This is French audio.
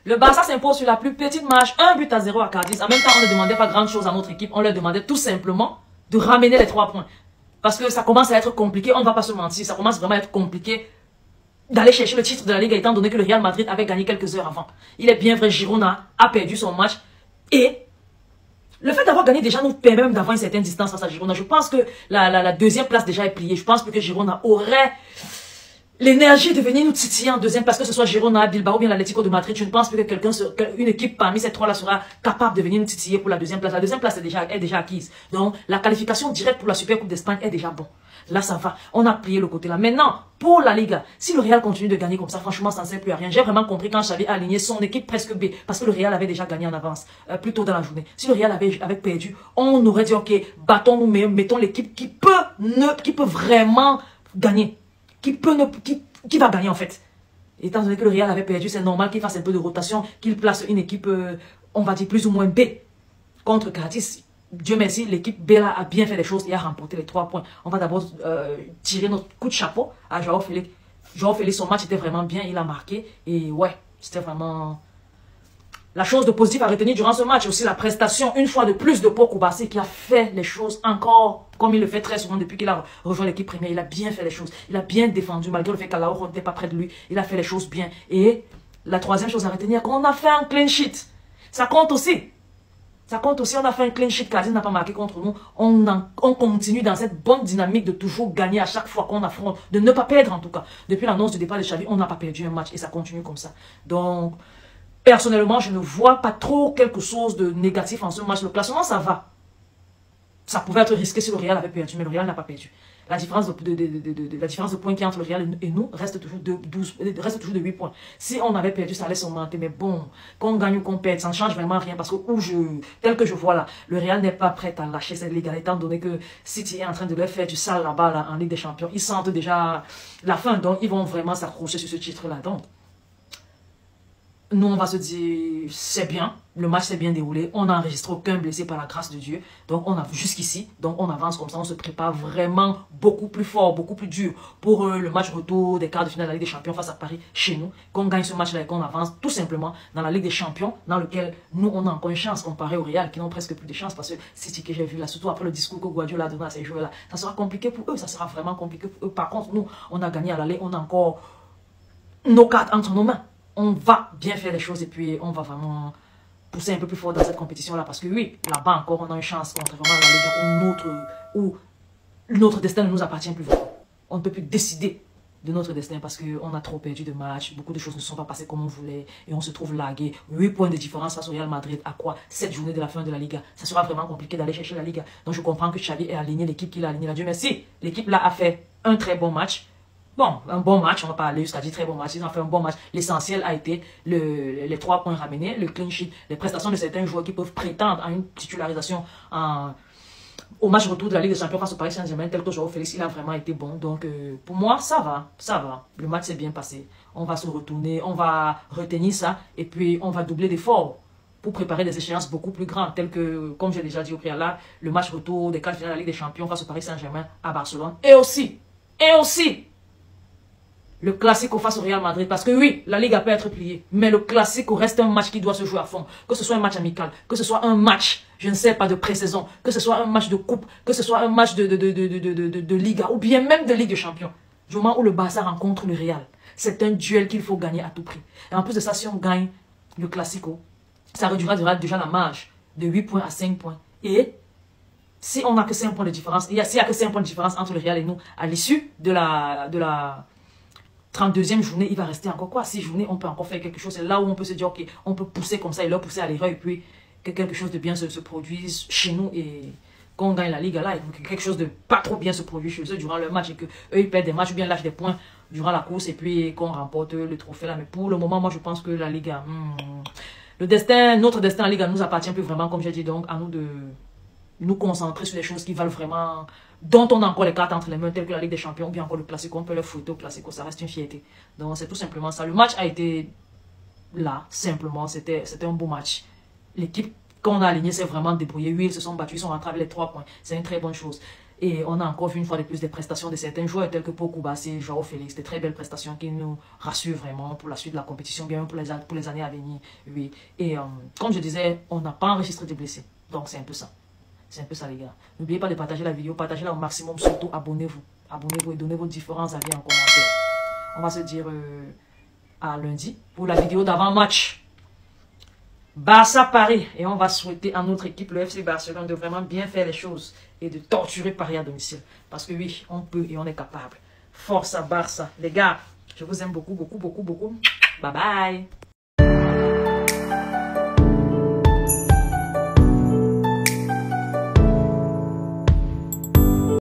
Le Barça s'impose sur la plus petite marche, 1-0 à Cadiz. En même temps, on ne demandait pas grand chose à notre équipe. On leur demandait tout simplement de ramener les 3 points. Parce que ça commence à être compliqué, on ne va pas se mentir, ça commence vraiment à être compliqué d'aller chercher le titre de la Ligue, étant donné que le Real Madrid avait gagné quelques heures avant. Il est bien vrai, Girona a perdu son match. Et le fait d'avoir gagné déjà nous permet même d'avoir une certaine distance face à Girona. Je pense que la deuxième place déjà est pliée. Je pense que Girona aurait l'énergie de venir nous titiller en deuxième place, que ce soit Girona, Bilbao ou bien l'Atlético de Madrid. Je ne pense plus que une équipe parmi ces trois-là sera capable de venir nous titiller pour la deuxième place. La deuxième place est déjà acquise. Donc, la qualification directe pour la Super Coupe d'Espagne est déjà bon. Là, ça va. On a plié le côté là. Maintenant, pour la Liga, si le Real continue de gagner comme ça, franchement, ça ne sert plus à rien. J'ai vraiment compris quand Xavi a aligné son équipe presque B, parce que le Real avait déjà gagné en avance, plus tôt dans la journée. Si le Real avait perdu, on aurait dit, ok, battons-nous, mais mettons l'équipe qui peut vraiment gagner. Qui va gagner en fait. Étant donné que le Real avait perdu, c'est normal qu'il fasse un peu de rotation, qu'il place une équipe, on va dire plus ou moins B, contre Cadiz. Dieu merci, l'équipe B là a bien fait les choses et a remporté les 3 points. On va d'abord tirer notre coup de chapeau à Joao Félix. Joao Félix, son match était vraiment bien, il a marqué. Et ouais, c'était vraiment la chose de positif à retenir durant ce match. Aussi la prestation, une fois de plus, de Pau Cubarsí qui a fait les choses encore comme il le fait très souvent depuis qu'il a rejoint l'équipe première. Il a bien fait les choses. Il a bien défendu malgré le fait qu'Alao n'était pas près de lui. Il a fait les choses bien. Et la troisième chose à retenir, qu'on a fait un clean sheet. Ça compte aussi. Ça compte aussi, on a fait un clean sheet, Cadiz n'a pas marqué contre nous. On continue dans cette bonne dynamique de toujours gagner à chaque fois qu'on affronte, de ne pas perdre en tout cas. Depuis l'annonce du départ de Xavi, on n'a pas perdu un match et ça continue comme ça. Donc, personnellement, je ne vois pas trop quelque chose de négatif en ce match. Le classement, ça va. Ça pouvait être risqué si le Real avait perdu, mais le Real n'a pas perdu. La différence de points qui est entre le Real et nous reste toujours de 8 points. Si on avait perdu, ça allait s'augmenter. Mais bon, qu'on gagne ou qu'on perde, ça ne change vraiment rien. Parce que tel que je vois là, le Real n'est pas prêt à lâcher cette Ligue, étant donné que City est en train de leur faire du sale là-bas là, en Ligue des Champions. Ils sentent déjà la fin, donc ils vont vraiment s'accrocher sur ce titre-là. Donc, nous, on va se dire, c'est bien, le match s'est bien déroulé, on n'a enregistré aucun blessé par la grâce de Dieu, donc on a jusqu'ici, donc on avance comme ça, on se prépare vraiment beaucoup plus fort, beaucoup plus dur pour le match retour des quarts de finale de la Ligue des Champions face à Paris, chez nous, qu'on gagne ce match-là et qu'on avance tout simplement dans la Ligue des Champions, dans lequel nous, on a encore une chance comparé au Real, qui n'ont presque plus de chance, parce que City que j'ai vu là, surtout après le discours que Guardiola a donné à ces joueurs-là, ça sera compliqué pour eux, ça sera vraiment compliqué pour eux. Par contre, nous, on a gagné à l'aller, on a encore nos cartes entre nos mains. On va bien faire les choses et puis on va vraiment pousser un peu plus fort dans cette compétition-là. Parce que oui, là-bas encore, on a une chance, contrairement à la Ligue où notre destin ne nous appartient plus vraiment. On ne peut plus décider de notre destin parce qu'on a trop perdu de matchs. Beaucoup de choses ne sont pas passées comme on voulait et on se trouve largué. 8 points de différence face au Real Madrid. À quoi? 7 journées de la fin de la Liga. Ça sera vraiment compliqué d'aller chercher la Liga. Donc je comprends que Xavi ait aligné l'équipe qu'il a alignée là. Dieu merci. L'équipe là a fait un très bon match. Bon, un bon match, on va pas aller jusqu'à dire très bon match, ils ont fait un bon match. L'essentiel a été les 3 points ramenés, le clean sheet, les prestations de certains joueurs qui peuvent prétendre à une titularisation au match retour de la Ligue des Champions face au Paris Saint-Germain, tel que Joao Félix, il a vraiment été bon. Donc, pour moi, ça va, ça va. Le match s'est bien passé. On va se retourner, on va retenir ça, et puis on va doubler d'efforts pour préparer des échéances beaucoup plus grandes, telles que, comme j'ai déjà dit au préalable, le match retour des quarts de finale de la Ligue des Champions face au Paris Saint-Germain à Barcelone. Et aussi, le Classico face au Real Madrid, parce que oui, la Ligue peut être pliée, mais le Classico reste un match qui doit se jouer à fond. Que ce soit un match amical, que ce soit un match, je ne sais pas, de pré-saison, que ce soit un match de coupe, que ce soit un match de Liga, ou bien même de Ligue des Champions. Du moment où le Barça rencontre le Real, c'est un duel qu'il faut gagner à tout prix. Et en plus de ça, si on gagne le Classico, ça réduira déjà la marge de 8 points à 5 points. Et si on n'a que 5 points de différence, s'il n'y a que 5 points de différence entre le Real et nous, à l'issue de la 32e journée, il va rester encore quoi? 6 journées, on peut encore faire quelque chose. C'est là où on peut se dire, ok, on peut pousser comme ça et leur pousser à l'erreur et puis que quelque chose de bien se produise chez nous et qu'on gagne la Ligue là et que quelque chose de pas trop bien se produise chez eux durant le match et que eux ils perdent des matchs ou bien lâchent des points durant la course et puis qu'on remporte le trophée là. Mais pour le moment, moi je pense que la Ligue, le destin, notre destin en Ligue nous appartient plus vraiment, comme j'ai dit, donc à nous de nous concentrer sur les choses qui valent vraiment, dont on a encore les cartes entre les mains, telles que la Ligue des Champions, ou bien encore le Classico, on peut le fouetter au Classico, ça reste une fierté. Donc c'est tout simplement ça. Le match a été là, simplement, c'était un beau match. L'équipe qu'on a alignée s'est vraiment débrouillée. Oui, ils se sont battus, ils sont rentrés avec les 3 points. C'est une très bonne chose. Et on a encore vu une fois de plus des prestations de certains joueurs tels que Pau Bassé, Joao Félix, des très belles prestations qui nous rassurent vraiment pour la suite de la compétition, bien pour les années à venir. Oui. Et comme je disais, on n'a pas enregistré de blessés. Donc c'est un peu ça. C'est un peu ça les gars. N'oubliez pas de partager la vidéo, partagez-la au maximum, surtout abonnez-vous. Abonnez-vous et donnez vos différents avis en commentaire. On va se dire à lundi pour la vidéo d'avant-match. Barça-Paris. Et on va souhaiter à notre équipe, le FC Barcelone, de vraiment bien faire les choses et de torturer Paris à domicile. Parce que oui, on peut et on est capable. Force à Barça. Les gars, je vous aime beaucoup, beaucoup, beaucoup, beaucoup. Bye bye.